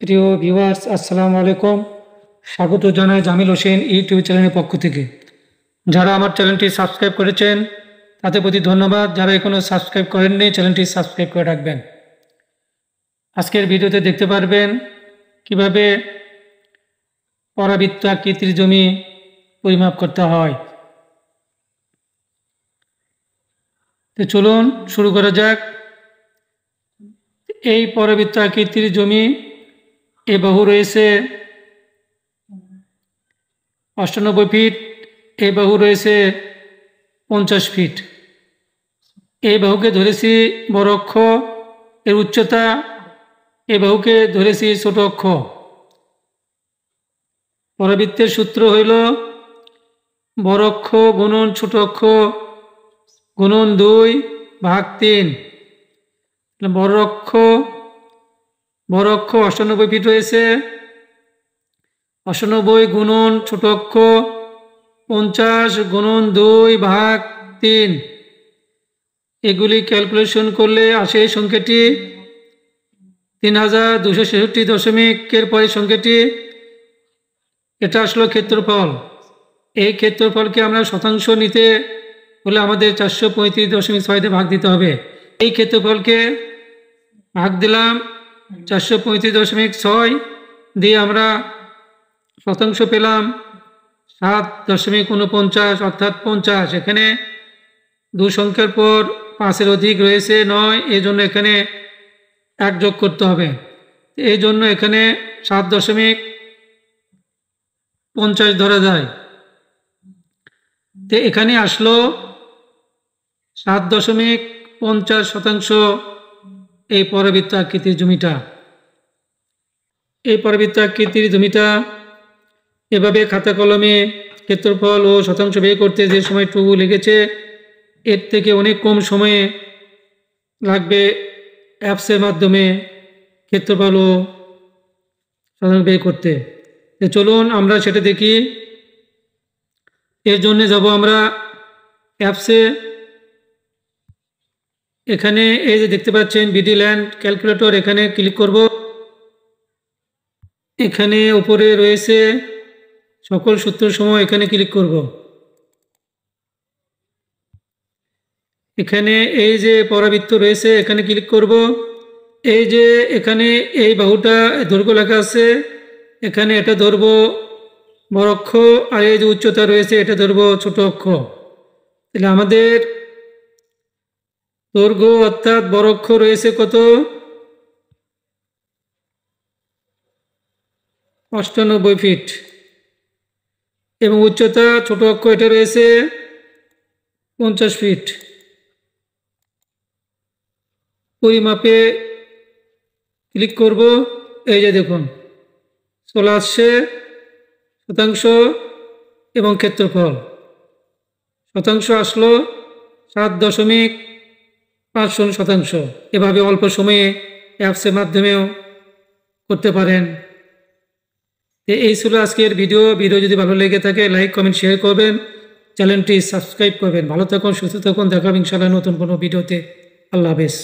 প্রিয় ভিউয়ার্স, আসসালামু আলাইকুম। স্বাগত জানাই জামিল হোসেন ইউটিউব চ্যানেলের পক্ষ থেকে। যারা আমার চ্যানেলটি সাবস্ক্রাইব করেছেন তাদের প্রতি ধন্যবাদ। যারা এখনও সাবস্ক্রাইব করেননি চ্যানেলটি সাবস্ক্রাইব করে রাখবেন। আজকের ভিডিওতে দেখতে পারবেন কিভাবে পরাবৃত্ত আকৃতির জমি পরিমাপ করতে হয়। তো চলুন শুরু করা যাক। এই পরাবৃত্ত আকৃতির জমি এ বাহু রয়েছে 98 ফিট, এ বাহু রয়েছে 50 ফিট। এই বাহুকে ধরেছি বড় অক্ষ, এর উচ্চতা। এ বাহুকে ধরেছি ছোট অক্ষ। পরাবৃত্তের সূত্র হইল বড় অক্ষ গুণন ছোট অক্ষ গুণন 2/3। বড় অক্ষ 98 ফিট রয়েছে, 98 গুণন ছোট অক্ষ 50 গুণন 2/3। এগুলি ক্যালকুলেশন করলে আসে এই সংখ্যাটি 3266.এর পরে সংখ্যাটি। এটা আসলে ক্ষেত্রফল। এই ক্ষেত্রফলকে আমরা শতাংশ নিতে হলে আমাদের 435.6 দিয়ে ভাগ দিতে হবে। এই ক্ষেত্রফলকে ভাগ দিলাম 435.6 দিয়ে আমরা শতাংশ পেলাম 7.49, অর্থাৎ 50। এখানে 2 সংখ্যার পর 5-এর অধিক রয়েছে 9, এই জন্য এখানে 1 যোগ করতে হবে। এই জন্য এখানে 7.50 ধরা যায়। তো এখানে আসলো 7.50% এই পরাবৃত্ত আকৃতির জমিটা। এই পরাবৃত্ত আকৃতির জমিটা এভাবে খাতা কলমে ক্ষেত্রফল ও শতাংশ বের করতে যে সময়টুকু লেগেছে এর থেকে অনেক কম সময়ে লাগবে অ্যাপসের মাধ্যমে ক্ষেত্রফল ও শতাংশ বের করতে। চলুন আমরা সেটা দেখি। এর জন্য যাব আমরা অ্যাপসে। এখানে এই যে দেখতে পাচ্ছেন বিডি ল্যান্ড ক্যালকুলেটর, এখানে ক্লিক করব। এখানে উপরে রয়েছে সকল সূত্রসমূহ, এখানে ক্লিক করব। এখানে এই যে পরাবৃত্ত রয়েছে এখানে ক্লিক করব। এই যে এখানে এই বাহুটা দৈর্ঘ্য লেখা আছে, এখানে এটা ধরব বড় অক্ষ, আর এই যে উচ্চতা রয়েছে এটা ধরব ছোট অক্ষ। তাহলে আমাদের দৈর্ঘ্য অর্থাৎ বড় অক্ষ রয়েছে কত? 98 ফিট। এবং উচ্চতা ছোট অক্ষ এটা রয়েছে 50 ফিট। পরিমাপে ক্লিক করব। এই যে দেখুন চলে আসছে শতাংশ এবং ক্ষেত্রফল। শতাংশ আসলো 7.50 এভাবে অল্প সময়ে অ্যাপসের মাধ্যমেও করতে পারেন। এই ছিল আজকের ভিডিও যদি ভালো লেগে থাকে লাইক কমেন্ট শেয়ার করবেন, চ্যানেলটি সাবস্ক্রাইব করবেন। ভালো থাকুন, সুস্থ থাকুন। দেখা হবে ইনশাআল্লাহ নতুন কোনো ভিডিওতে। আল্লাহ হাফেজ।